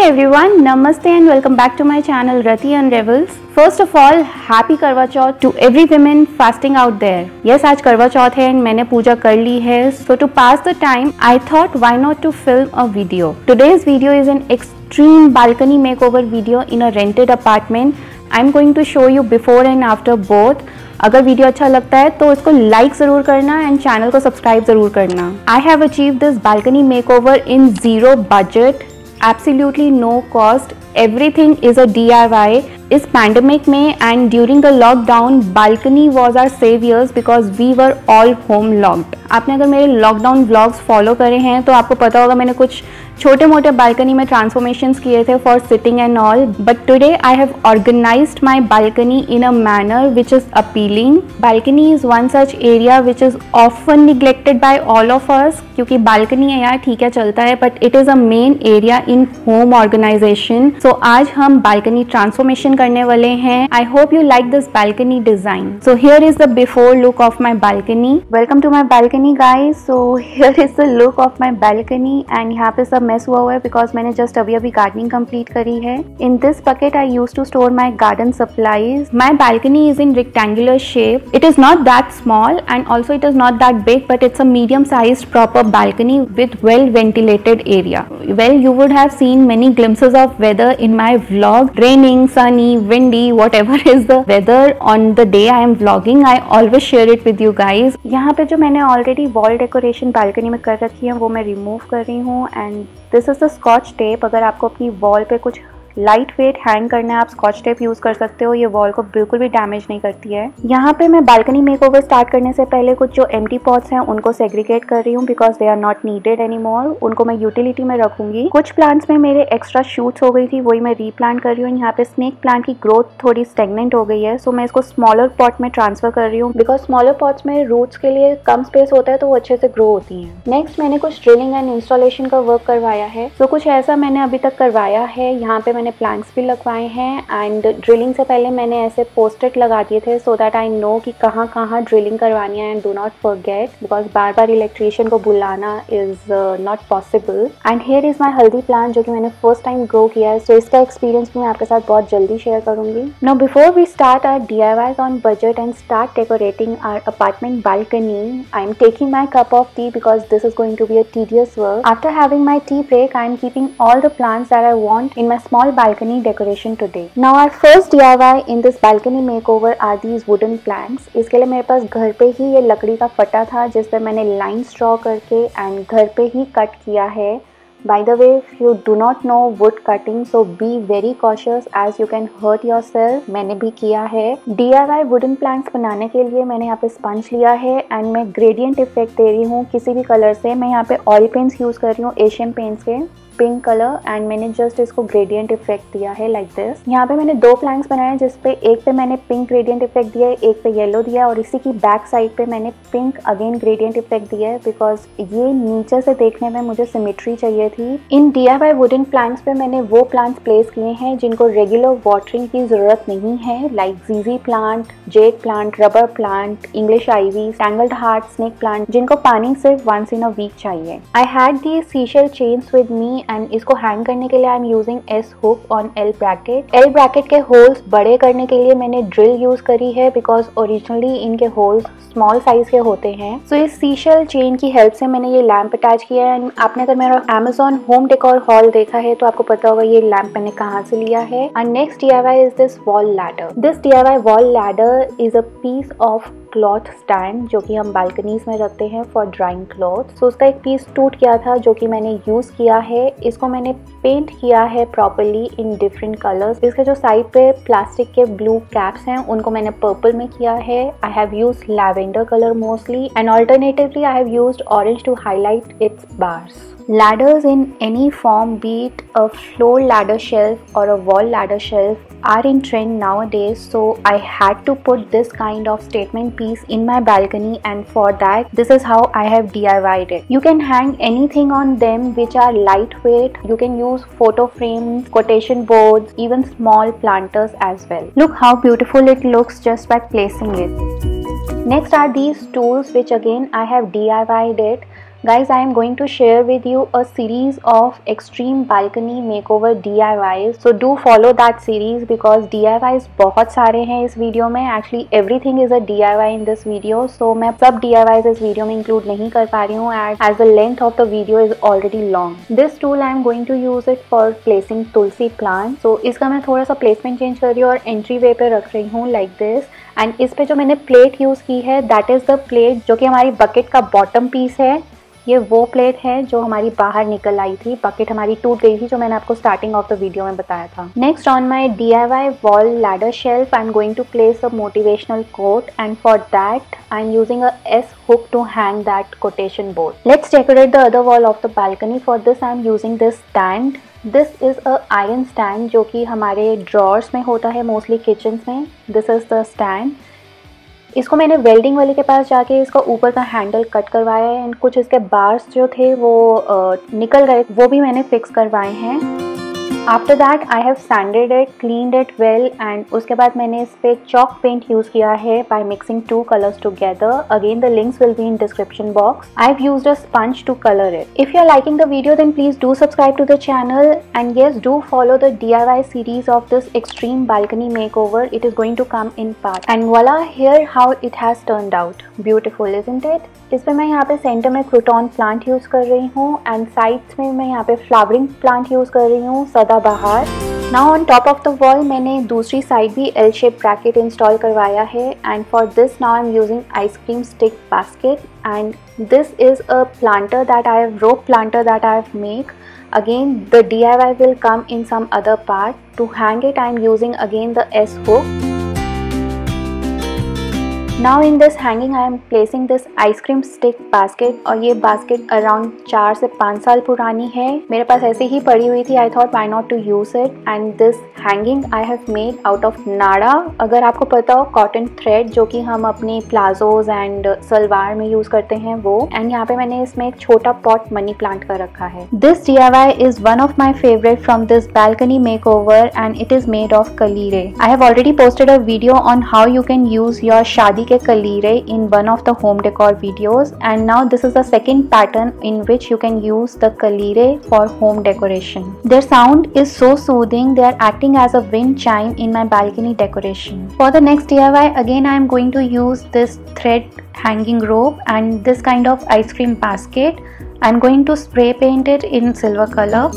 everyone, Namaste and welcome back to my channel Rati Unravels. First of all, happy Karwa Chauth to every women fasting out there. Yes, आज करवा चौथ है and मैंने पूजा कर ली है. So to pass the time, I thought why not to film a video. Today's video is an extreme balcony makeover video in a rented apartment. I'm going to show you before and after both. अगर video अच्छा लगता है तो इसको like ज़रूर करना and channel को subscribe ज़रूर करना. I have achieved this balcony makeover in zero budget. Absolutely no cost. Everything is a DIY. इस पैंडमिक में and during the lockdown balcony was our saviours because we were all home locked. आपने अगर मेरे lockdown vlogs follow करे हैं तो आपको पता होगा मैंने कुछ छोटे मोटे बालकनी में ट्रांसफॉर्मेशंस किए थे for sitting and all. But today I have organised my balcony in a manner which is appealing. Balcony is one such area which is often neglected by all of us. क्योंकि balcony है यार ठीक है चलता है but it is a main area in home organisation. So आज हम balcony transformation करने वाले हैं. I hope you like this balcony design. So here is the before look of my balcony. Welcome to my balcony guys. So here is the look of my balcony and यहाँ पे सब mess हुआ हुआ है because मैंने just अभी gardening complete करी है. In this bucket I use to store my garden supplies. My balcony is in rectangular shape. It is not that small and also it is not that big but it's a medium size proper balcony with well ventilated area. Well, you would have seen many glimpses of weather in my vlog. Raining, sunny, windy, whatever is the weather on the day I am vlogging, I always share it with you guys. यहाँ पे जो मैंने already wall decoration balcony में कर रखी है वो मैं remove कर रही हूँ and this is the scotch tape. अगर आपको अपनी wall पे कुछ लाइट वेट हैंग करना है आप स्कॉच टेप यूज कर सकते हो. ये वॉल को बिल्कुल भी डैमेज नहीं करती है. यहाँ पे मैं बालकनी मेकओवर स्टार्ट करने से पहले कुछ जो एम्प्टी पॉट्स हैं उनको सेग्रीगेट कर रही हूँ because they are not needed any more. उनको मैं यूटिलिटी में रखूंगी. कुछ प्लांट्स में मेरे एक्स्ट्रा शूट्स हो गई थी वही मैं रीप्लांट कर रही हूँ. यहाँ पे स्नेक प्लांट की ग्रोथ थोड़ी स्टेगनेंट हो गई है सो मैं इसको स्मॉलर पॉट में ट्रांसफर कर रही हूँ बिकॉज स्मॉलर पॉट्स में रूट्स के लिए कम स्पेस होता है तो वो अच्छे से ग्रो होती है. नेक्स्ट मैंने कुछ ड्रिलिंग एंड इंस्टॉलेशन का वर्क करवाया है. सो कुछ ऐसा मैंने अभी तक करवाया है. यहाँ पे मैंने प्लांट्स भी लगवाए हैं एंड ड्रिलिंग से पहले मैंने ऐसे पोस्टेट लगा दिए थे सो दैट आई नो कि कहाँ कहाँ ड्रिलिंग करवानी है and do not forget because bar bar electrician को बुलाना is not possible. And here is my हल्दी प्लांट जो कि मैंने फर्स्ट टाइम ग्रो किया है. सो इसका एक्सपीरियंस भी मैं आपके साथ बहुत जल्दी शेयर करूंगी. Now before we start our DIYs on budget and start decorating our apartment balcony I am taking my cup of tea because this is going to be a tedious work. After having my tea break, I am keeping all the plants that I want in my small balcony decoration today. Now our first DIY in this balcony makeover are these wooden planks. इसके लिए मेरे पास घर पे ही ये लकड़ी का फटा था जिस पे मैंने लाइन्स ड्रॉ करके एंड घर पे ही कट किया है. By the way, if you do not know wood cutting, so be very cautious as you can hurt yourself. मैंने भी किया है. DIY wooden planks बनाने के लिए मैंने यहाँ पे स्पंज लिया है एंड मैं ग्रेडियंट इफेक्ट दे रही हूँ किसी भी कलर से. मैं यहाँ पे ऑयल पेंट्स यूज कर रही हूँ एशियन पेंट्स के पिंक कलर एंड मैंने जस्ट इसको ग्रेडियंट इफेक्ट दिया है लाइक दिस. यहाँ पे मैंने दो प्लैंक्स बनाए जिसपे एक पे मैंने पिंक ग्रेडियंट इफेक्ट दिया है एक पे येलो दिया है और इसी की बैक साइड पे मैंने पिंक अगेन ग्रेडियंट इफेक्ट दिया है बिकॉज ये नीचे से देखने में मुझे सिमेट्री चाहिए थी. इन DIY वुडन प्लांट्स पे मैंने वो प्लांट्स प्लेस किए हैं जिनको रेगुलर वाटरिंग की जरूरत नहीं है लाइक जीजी plant, jade plant, rubber plant, English ivy, tangled heart, snake plant जिनको पानी सिर्फ वंस इन अ वीक चाहिए. I had the seashell chains with me and इसको हैंग करने के लिए आई am using S hook on L bracket. L bracket के holes बड़े करने के लिए मैंने ड्रिल यूज करी है बिकॉज ओरिजिनली इनके होल्स स्मॉल साइज के होते हैं. सो इस सीशेल चेन की हेल्प से मैंने ये लैंप अटैच किया है. आपने अगर मेरा Amazon होम डेकोर हॉल देखा है तो आपको पता होगा ये लैंप मैंने कहाँ से लिया है. And next DIY is this wall ladder. This DIY wall ladder is a piece of cloth stand जो कि हम बालकनीज में रखते हैं फॉर ड्राइंग क्लॉथ. सो उसका एक पीस टूट गया था जो कि मैंने यूज किया है. इसको मैंने पेंट किया है प्रॉपर्ली इन डिफरेंट कलर्स. इसके जो साइड पे प्लास्टिक के ब्लू कैप्स हैं उनको मैंने पर्पल में किया है. I have used lavender colour mostly and alternatively I have used orange to highlight its bars. Ladders in any form, be it a floor ladder shelf or a wall ladder shelf, are in trend nowadays, so I had to put this kind of statement piece in my balcony and for that this is how I have DIY'd it. You can hang anything on them which are lightweight. You can use photo frames, quotation boards, even small planters as well. Look how beautiful it looks just by placing it. Next are these stools which again I have DIY'd it. Guys, I am going to share with you a series of extreme balcony makeover DIYs. So do follow that series because DIYs बहुत सारे हैं इस video में. Actually everything is a DIY in this video. So मैं सब DIYs इस video में include नहीं कर पा रही हूँ as the length of the video is already long. This tool I am going to use it for placing tulsi plant. So इसका मैं थोड़ा सा placement change कर रही हूँ और entry way पे रख रही हूँ like this. एंड इस पे जो मैंने प्लेट यूज़ की है दैट इज़ द प्लेट जो कि हमारी बकेट का बॉटम पीस है. ये वो प्लेट है जो हमारी बाहर निकल आई थी. बकेट हमारी टूट गई थी जो मैंने आपको स्टार्टिंग ऑफ द वीडियो में बताया था. Next on my DIY wall ladder shelf I am going to place a motivational quote and for that I am using a S hook to hang that quotation board. Let's decorate the other wall of the balcony. For this I am using this stand. This is a iron stand जो कि हमारे drawers में होता है mostly kitchen में. This is the stand. इसको मैंने welding वाले के पास जाके इसका ऊपर का हैंडल कट करवाया है एंड कुछ इसके बार्स जो थे वो निकल गए, वो भी मैंने फिक्स करवाए हैं. After that I have sanded it, cleaned it well and उसके बाद मैंने इस पे चॉक पेंट यूज़ किया है by mixing 2 colours together. Again the links will be in description box. I have used a sponge to colour it. If you are liking the video then please do subscribe to the channel and yes do follow the DIY series of this extreme balcony makeover. It is going to come in part and voila here how it has turned out. Beautiful isn't it? इस पे मैं यहाँ पे centre में crouton plant use कर रही हूँ and sides में मैं यहाँ पे फ्लावरिंग प्लांट यूज़ कर रही हूँ सदाबहार. Now on top of the wall मैंने दूसरी साइड भी L शेप ब्रैकेट इंस्टॉल करवाया है and for this now I am using ice cream stick basket and this is a planter that I have rope planter that I have make. Again the DIY will come in some other part. To hang it I am using again the S hook. Now in this hanging I am placing this ice cream stick basket और ये basket around 4 से 5 साल पुरानी है. मेरे पास ऐसे ही पड़ी हुई थी. I thought why not to use it and this hanging I have made out of नाड़ा. अगर आपको पता हो cotton thread जो कि हम अपने प्लाजोज एंड सलवार में यूज करते हैं वो. एंड यहाँ पे मैंने इसमें एक छोटा पॉट मनी प्लांट का रखा है. This DIY is one of my favorite from this balcony makeover and it is made of कलीरे. I have already posted a video on how you can use your शादी के कलीरे in one of the home decor videos and now this is the second pattern in which you can use the कलीरे for home decoration. Their sound is so soothing. They are acting as a wind chime in my balcony decoration. For the next DIY again I am going to use this thread hanging rope and this kind of ice cream basket. I am going to spray paint it in silver color.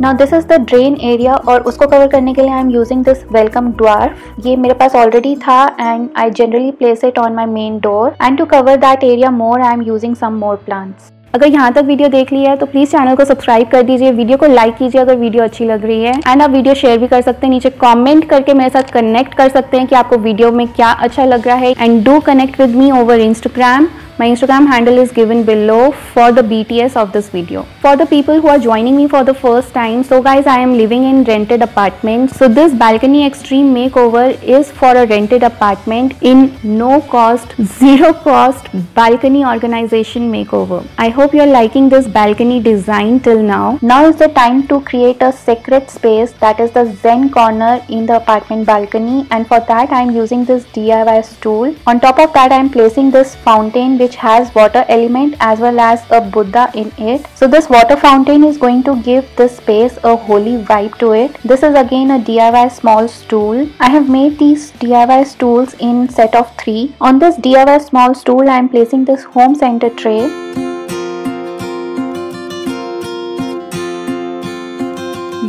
Now this is the drain area और उसको cover करने के लिए I am using this welcome dwarf. ये मेरे पास already था and I generally place it on my main door and to cover that area more I am using some more plants. अगर यहाँ तक वीडियो देख लिया है तो प्लीज़ चैनल को सब्सक्राइब कर दीजिए, वीडियो को लाइक कीजिए अगर वीडियो अच्छी लग रही है एंड आप वीडियो शेयर भी कर सकते हैं. नीचे कमेंट करके मेरे साथ कनेक्ट कर सकते हैं कि आपको वीडियो में क्या अच्छा लग रहा है and do connect with me over Instagram. My Instagram handle is given below for the BTS of this video. For the people who are joining me for the first time, so guys I am living in rented apartment. So this balcony extreme makeover is for a rented apartment in no cost, zero cost balcony organization makeover. I hope you are liking this balcony design till now. Now is the time to create a secret space that is the Zen corner in the apartment balcony and for that I am using this DIY stool. On top of that I am placing this fountain which has water element as well as a Buddha in it. So this water fountain is going to give this space a holy vibe to it. This is again a DIY small stool. I have made these DIY stools in set of 3. On this DIY small stool I am placing this home center tray.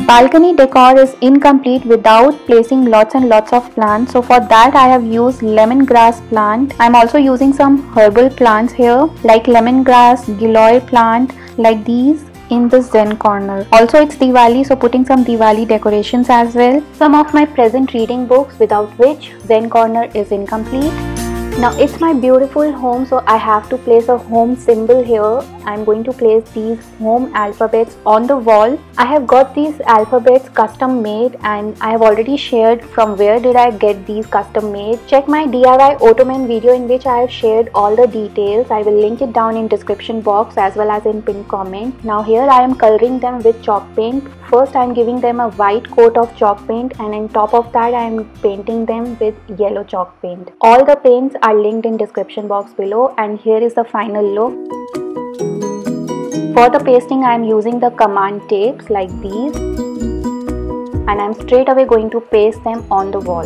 Balcony decor is incomplete without placing lots and lots of plants. So for that I have used lemongrass plant. I am also using some herbal plants here like lemongrass, giloy plant like these in the Zen corner. Also it's Diwali so putting some Diwali decorations as well. Some of my present reading books without which Zen corner is incomplete. Now it's my beautiful home so I have to place a home symbol here. I'm going to place these home alphabets on the wall. I have got these alphabets custom made and I have already shared from where did I get these custom made. Check my DIY Ottoman video in which I have shared all the details. I will link it down in description box as well as in pinned comment. Now here I am coloring them with chalk paint. First I am giving them a white coat of chalk paint and on top of that I am painting them with yellow chalk paint. All the paints are linked in description box below and here is the final look. For the pasting, I am using the command tapes like these, and I'm straight away going to paste them on the wall.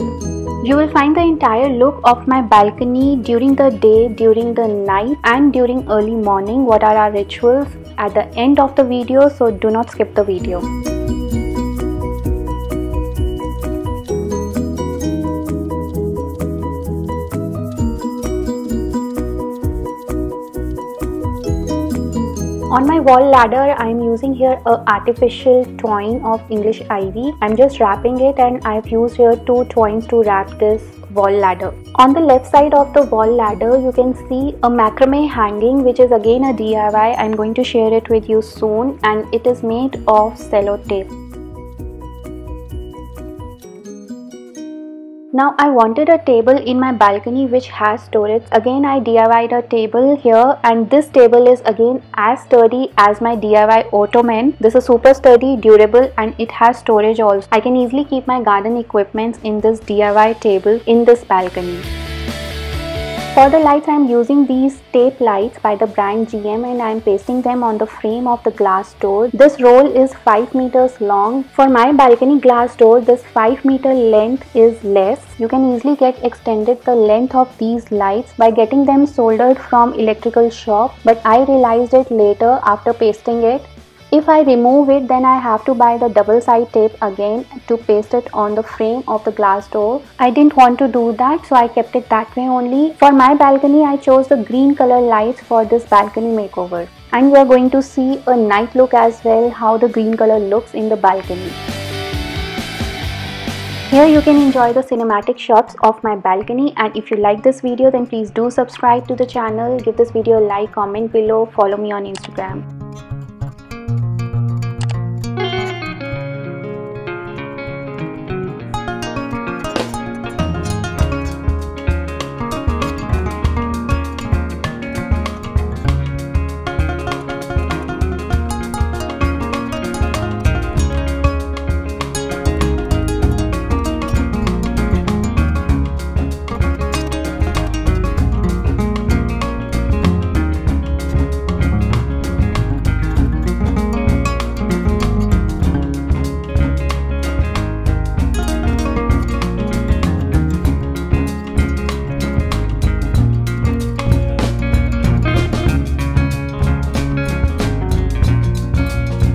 You will find the entire look of my balcony during the day, during the night, and during early morning. What are our rituals at the end of the video, so do not skip the video. On my wall ladder, I am using here a artificial twine of English ivy. I'm just wrapping it, and I've used here 2 twines to wrap this wall ladder. On the left side of the wall ladder, you can see a macrame hanging, which is again a DIY. I'm going to share it with you soon, and it is made of sellotape. Now I wanted a table in my balcony which has storage. Again, I DIY'd a table here, and this table is again as sturdy as my DIY ottoman. This is super sturdy, durable, and it has storage also. I can easily keep my garden equipments in this DIY table in this balcony. For the lights, I am using these tape lights by the brand GM, and I am pasting them on the frame of the glass door. This roll is 5 meters long. For my balcony glass door, this 5 meter length is less. You can easily get extended the length of these lights by getting them soldered from electrical shop, but I realized it later after pasting it. If I remove it, then I have to buy the double side tape again to paste it on the frame of the glass door. I didn't want to do that, so I kept it that way only. For my balcony, I chose the green color lights for this balcony makeover. And we are going to see a night look as well, how the green color looks in the balcony. Here you can enjoy the cinematic shots of my balcony, and if you like this video, then please do subscribe to the channel, give this video a like, comment below, follow me on Instagram.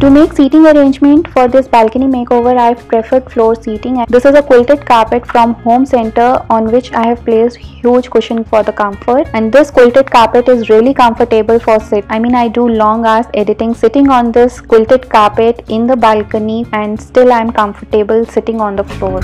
To make seating arrangement for this balcony makeover, I have preferred floor seating. This is a quilted carpet from Home Center on which I have placed huge cushion for the comfort, and this quilted carpet is really comfortable for sit. I do long hours editing sitting on this quilted carpet in the balcony, and still I am comfortable sitting on the floor.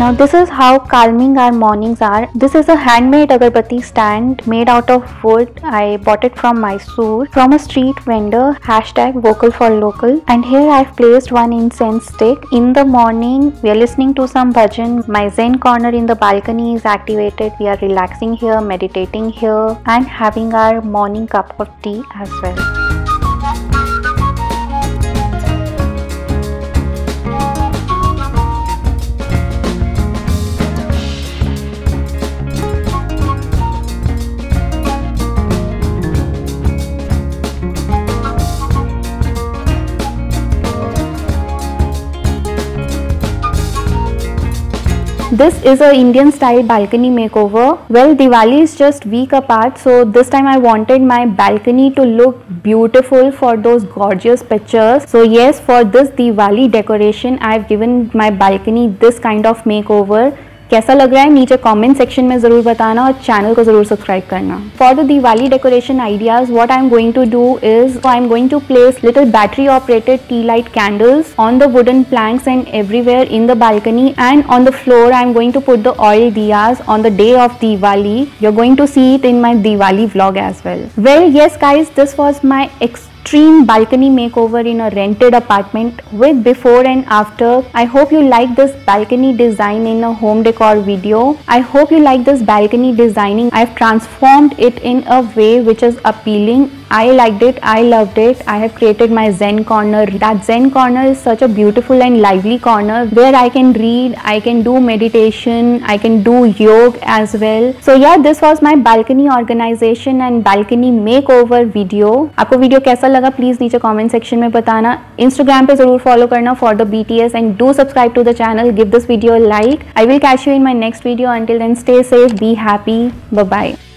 Now this is how calming our mornings are. This is a handmade agarbatti stand made out of wood. I bought it from Mysore from a street vendor. #vocal for local. And here I've placed one incense stick. In the morning we are listening to some bhajan. My zen corner in the balcony is activated. We are relaxing here, meditating here, and having our morning cup of tea as well. This is a Indian style balcony makeover. Well, Diwali is just week apart, so this time I wanted my balcony to look beautiful for those gorgeous pictures. So yes, for this Diwali decoration I have given my balcony this kind of makeover. कैसा लग रहा है नीचे comment section में ज़रूर बताना और channel को ज़रूर सब्सक्राइब करना. For the Diwali decoration ideas what I am going to do is I am going to place little battery operated tea light candles on the wooden planks and everywhere in the balcony, and on the floor I am going to put the oil diyas on the day of Diwali. You're going to see it in my Diwali vlog as well. Well, yes guys, this was my extreme balcony makeover in a rented apartment with before and after. I hope you like this balcony design in a home decor video. I hope you like this balcony designing. I've transformed it in a way which is appealing. I liked it, I loved it. I have created my zen corner. That zen corner is such a beautiful and lively corner where I can read, I can do meditation, I can do yoga as well. So yeah, this was my balcony organization and balcony makeover video. आपको video कैसा लगा please नीचे comment section में बताना. Instagram पे जरूर follow करना for the BTS and do subscribe to the channel. Give this video a like. I will catch you in my next video. Until then, stay safe, be happy. Bye bye.